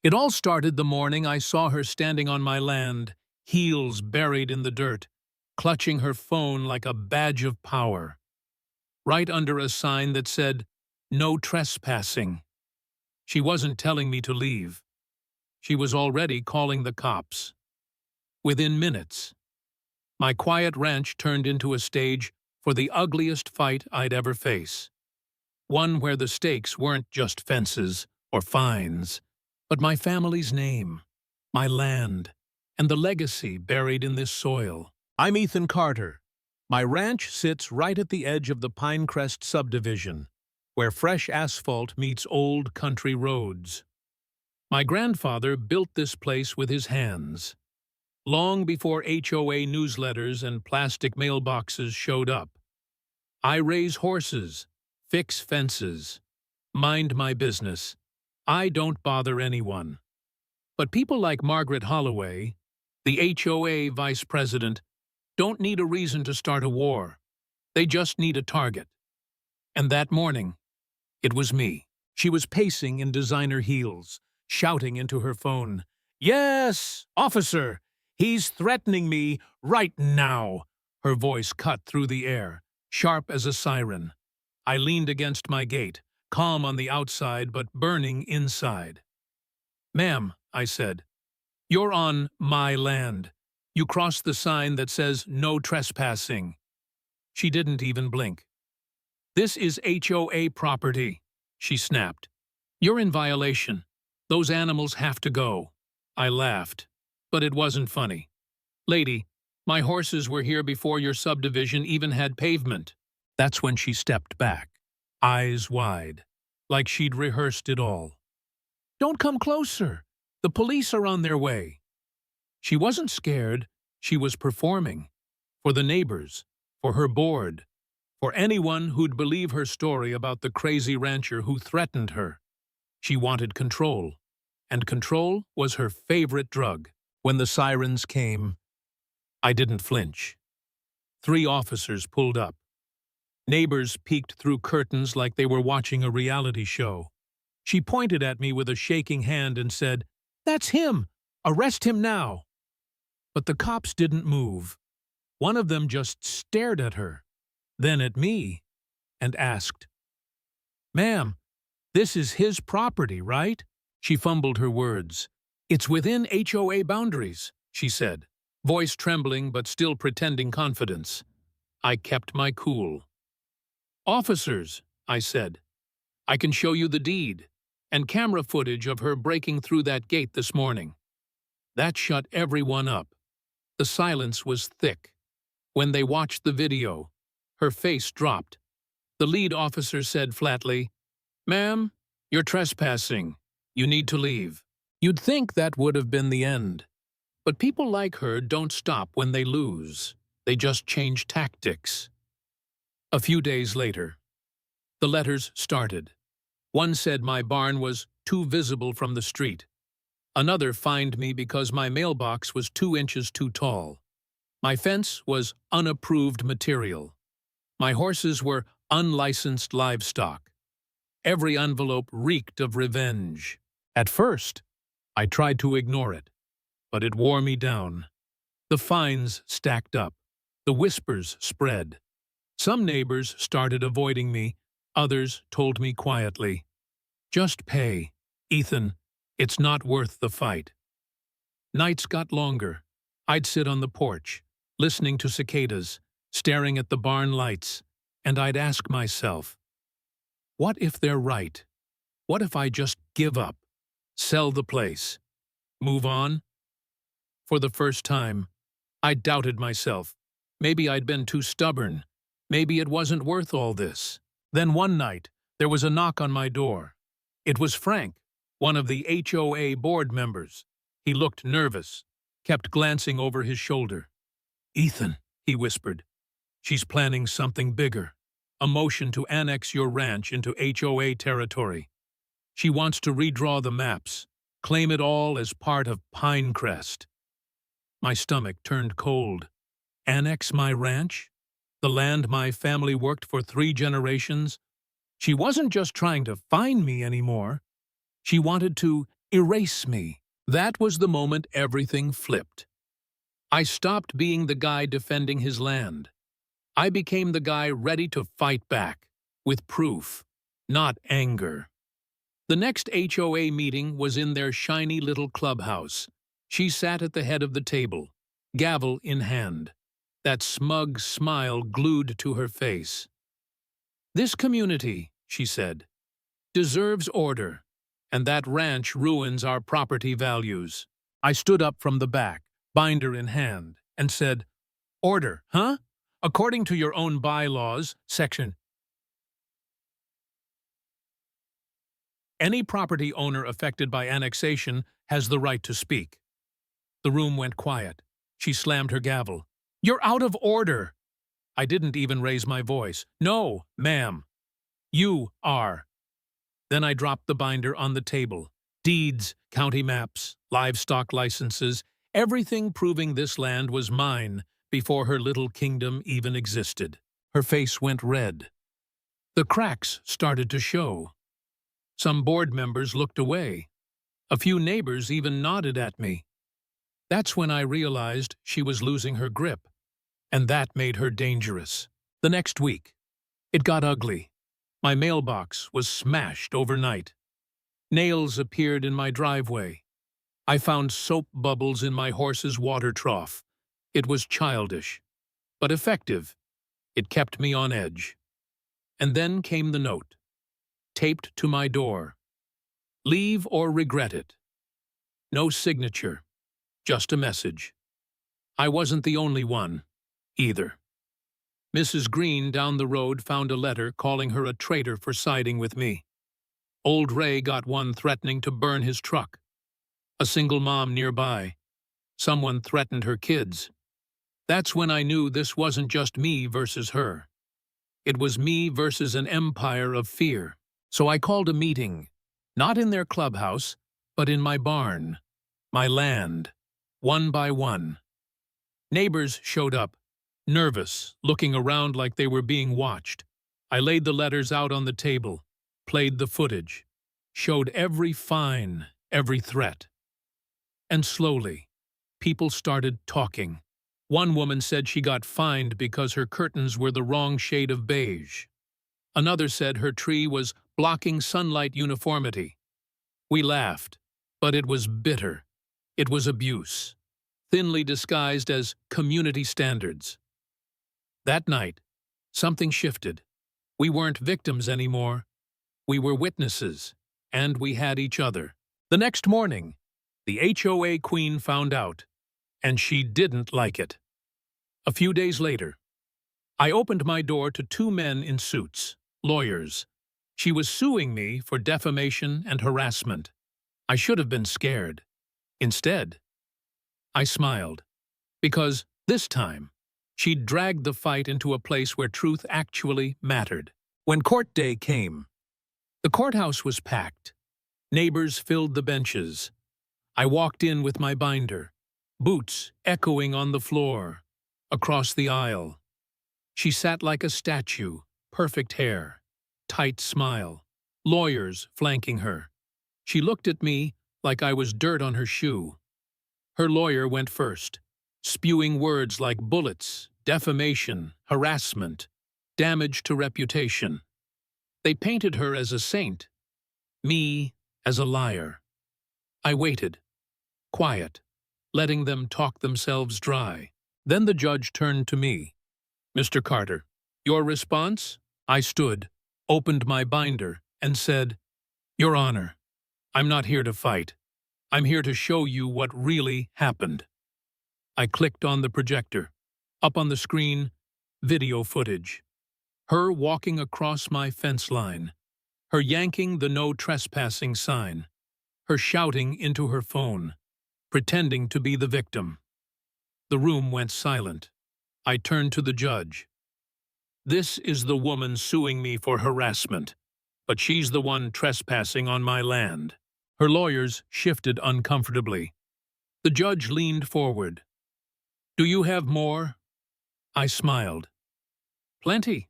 It all started the morning I saw her standing on my land, heels buried in the dirt, clutching her phone like a badge of power, right under a sign that said, "No trespassing." She wasn't telling me to leave. She was already calling the cops. Within minutes, my quiet ranch turned into a stage for the ugliest fight I'd ever face. One where the stakes weren't just fences or fines, but my family's name, my land, and the legacy buried in this soil. I'm Ethan Carter. My ranch sits right at the edge of the Pinecrest subdivision, where fresh asphalt meets old country roads. My grandfather built this place with his hands, long before HOA newsletters and plastic mailboxes showed up. I raise horses, fix fences, mind my business. I don't bother anyone. But people like Margaret Holloway, the HOA vice president, don't need a reason to start a war. They just need a target. And that morning, it was me. She was pacing in designer heels, shouting into her phone, "Yes, officer! He's threatening me right now!" Her voice cut through the air, sharp as a siren. I leaned against my gate, calm on the outside but burning inside. "Ma'am," I said, "you're on my land. You crossed the sign that says no trespassing." She didn't even blink. "This is HOA property," she snapped. "You're in violation. Those animals have to go." I laughed, but it wasn't funny. "Lady, my horses were here before your subdivision even had pavement." That's when she stepped back, eyes wide, like she'd rehearsed it all. "Don't come closer. The police are on their way." She wasn't scared. She was performing. For the neighbors, for her board, for anyone who'd believe her story about the crazy rancher who threatened her. She wanted control, and control was her favorite drug. When the sirens came, I didn't flinch. 3 officers pulled up. Neighbors peeked through curtains like they were watching a reality show. She pointed at me with a shaking hand and said, "That's him! Arrest him now!" But the cops didn't move. One of them just stared at her, then at me, and asked, "Ma'am, this is his property, right?" She fumbled her words. "It's within HOA boundaries," she said, voice trembling but still pretending confidence. I kept my cool. "Officers," I said, "I can show you the deed and camera footage of her breaking through that gate this morning." That shut everyone up. The silence was thick. When they watched the video, her face dropped. The lead officer said flatly, "Ma'am, you're trespassing. You need to leave." You'd think that would have been the end. But people like her don't stop when they lose. They just change tactics. A few days later, the letters started. One said my barn was too visible from the street. Another fined me because my mailbox was 2 inches too tall. My fence was unapproved material. My horses were unlicensed livestock. Every envelope reeked of revenge. At first, I tried to ignore it, but it wore me down. The fines stacked up. The whispers spread. Some neighbors started avoiding me. Others told me quietly, "Just pay, Ethan. It's not worth the fight." Nights got longer. I'd sit on the porch, listening to cicadas, staring at the barn lights, and I'd ask myself, what if they're right? What if I just give up, sell the place, move on? For the first time, I doubted myself. Maybe I'd been too stubborn. Maybe it wasn't worth all this. Then one night, there was a knock on my door. It was Frank, one of the HOA board members. He looked nervous, kept glancing over his shoulder. "Ethan," he whispered, "she's planning something bigger. A motion to annex your ranch into HOA territory. She wants to redraw the maps, claim it all as part of Pinecrest." My stomach turned cold. Annex my ranch? The land my family worked for 3 generations? She wasn't just trying to find me anymore. She wanted to Erase me. That was the moment everything flipped. I stopped being the guy defending his land. I became the guy ready to fight back, with proof, not anger. The next HOA meeting was in their shiny little clubhouse. She sat at the head of the table, gavel in hand, that smug smile glued to her face. "This community," she said, "deserves order, and that ranch ruins our property values." I stood up from the back, binder in hand, and said, "Order, huh? According to your own bylaws, section. Any property owner affected by annexation has the right to speak." The room went quiet. She slammed her gavel. "You're out of order." I didn't even raise my voice. "No, ma'am. You are." Then I dropped the binder on the table. Deeds, county maps, livestock licenses, everything proving this land was mine before her little kingdom even existed. Her face went red. The cracks started to show. Some board members looked away. A few neighbors even nodded at me. That's when I realized she was losing her grip, and that made her dangerous. The next week, it got ugly. My mailbox was smashed overnight. Nails appeared in my driveway. I found soap bubbles in my horse's water trough. It was childish, but effective. It kept me on edge. And then came the note, taped to my door. "Leave or regret it." No signature, just a message. I wasn't the only one, either. Mrs. Green down the road found a letter calling her a traitor for siding with me. Old Ray got one threatening to burn his truck. A single mom nearby. Someone threatened her kids. That's when I knew this wasn't just me versus her. It was me versus an empire of fear. So I called a meeting, not in their clubhouse, but in my barn, my land, one by one. Neighbors showed up, nervous, looking around like they were being watched. I laid the letters out on the table, played the footage, showed every fine, every threat. And slowly, people started talking. One woman said she got fined because her curtains were the wrong shade of beige. Another said her tree was blocking sunlight uniformity. We laughed, but it was bitter. It was abuse, thinly disguised as community standards. That night, something shifted. We weren't victims anymore. We were witnesses, and we had each other. The next morning, the HOA queen found out, and she didn't like it. A few days later, I opened my door to two men in suits, lawyers. She was suing me for defamation and harassment. I should have been scared. Instead, I smiled, because this time, she'd dragged the fight into a place where truth actually mattered. When court day came, the courthouse was packed. Neighbors filled the benches. I walked in with my binder, boots echoing on the floor, across the aisle. She sat like a statue, perfect hair, tight smile, lawyers flanking her. She looked at me like I was dirt on her shoe. Her lawyer went first, spewing words like bullets, defamation, harassment, damage to reputation. They painted her as a saint, me as a liar. I waited, quiet, letting them talk themselves dry. Then the judge turned to me. "Mr. Carter, your response?" I stood, opened my binder, and said, "Your Honor, I'm not here to fight. I'm here to show you what really happened." I clicked on the projector. Up on the screen, video footage. Her walking across my fence line. Her yanking the no trespassing sign. Her shouting into her phone, pretending to be the victim. The room went silent. I turned to the judge. "This is the woman suing me for harassment, but she's the one trespassing on my land." Her lawyers shifted uncomfortably. The judge leaned forward. "Do you have more?" I smiled. "Plenty."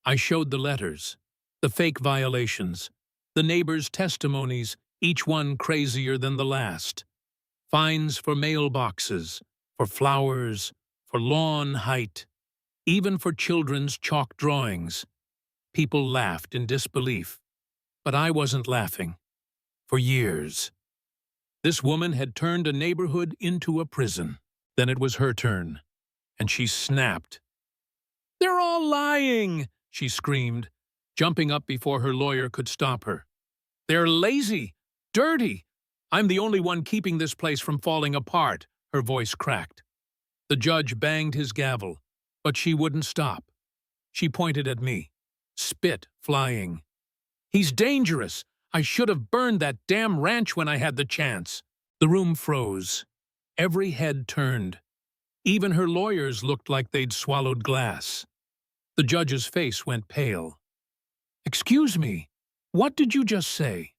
I showed the letters, the fake violations, the neighbors' testimonies each one crazier than the last. Fines for mailboxes, for flowers, for lawn height, even for children's chalk drawings. People laughed in disbelief, but I wasn't laughing. For years. This woman had turned a neighborhood into a prison. Then it was her turn, and she snapped. "They're all lying!" she screamed, jumping up before her lawyer could stop her. "They're lazy, dirty. I'm the only one keeping this place from falling apart," her voice cracked. The judge banged his gavel, but she wouldn't stop. She pointed at me, spit flying. "He's dangerous. I should have burned that damn ranch when I had the chance." The room froze. Every head turned. Even her lawyers looked like they'd swallowed glass. The judge's face went pale. "Excuse me, what did you just say?"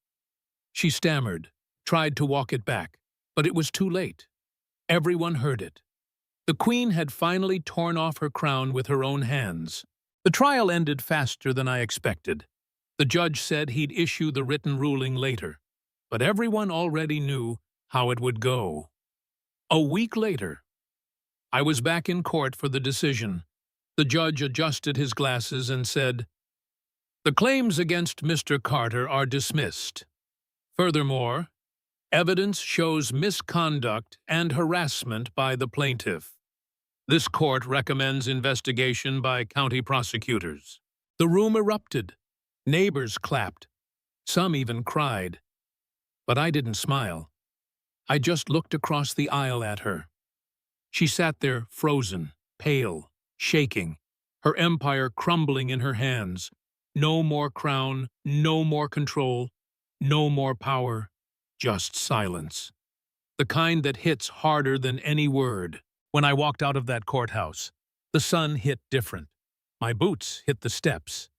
She stammered, tried to walk it back, but it was too late. Everyone heard it. The queen had finally torn off her crown with her own hands. The trial ended faster than I expected. The judge said he'd issue the written ruling later, but everyone already knew how it would go. A week later, I was back in court for the decision. The judge adjusted his glasses and said, "The claims against Mr. Carter are dismissed. Furthermore, evidence shows misconduct and harassment by the plaintiff. This court recommends investigation by county prosecutors." The room erupted. Neighbors clapped. Some even cried. But I didn't smile. I just looked across the aisle at her. She sat there frozen, pale, shaking, her empire crumbling in her hands. No more crown, no more control, no more power, just silence. The kind that hits harder than any word. When I walked out of that courthouse, the sun hit different. My boots hit the steps,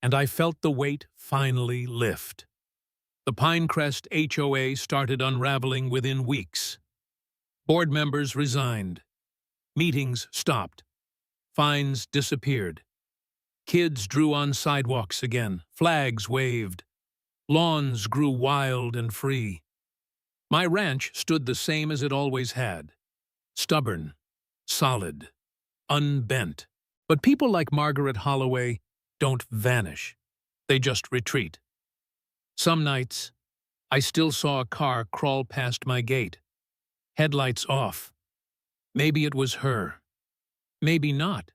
and I felt the weight finally lift. The Pinecrest HOA started unraveling within weeks. Board members resigned. Meetings stopped. Fines disappeared. Kids drew on sidewalks again. Flags waved. Lawns grew wild and free. My ranch stood the same as it always had. Stubborn, solid, unbent. But people like Margaret Holloway don't vanish. They just retreat. Some nights, I still saw a car crawl past my gate. Headlights off. Maybe it was her. Maybe not.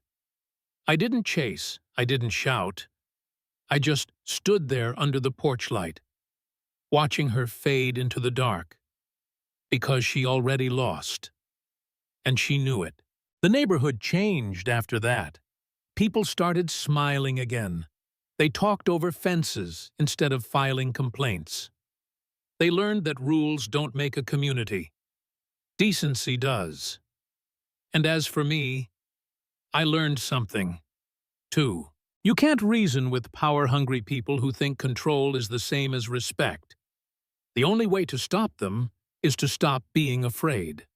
I didn't chase. I didn't shout. I just stood there under the porch light, watching her fade into the dark. Because she already lost. And she knew it. The neighborhood changed after that. People started smiling again. They talked over fences instead of filing complaints. They learned that rules don't make a community. Decency does. And as for me, I learned something, too. You can't reason with power-hungry people who think control is the same as respect. The only way to stop them is to stop being afraid.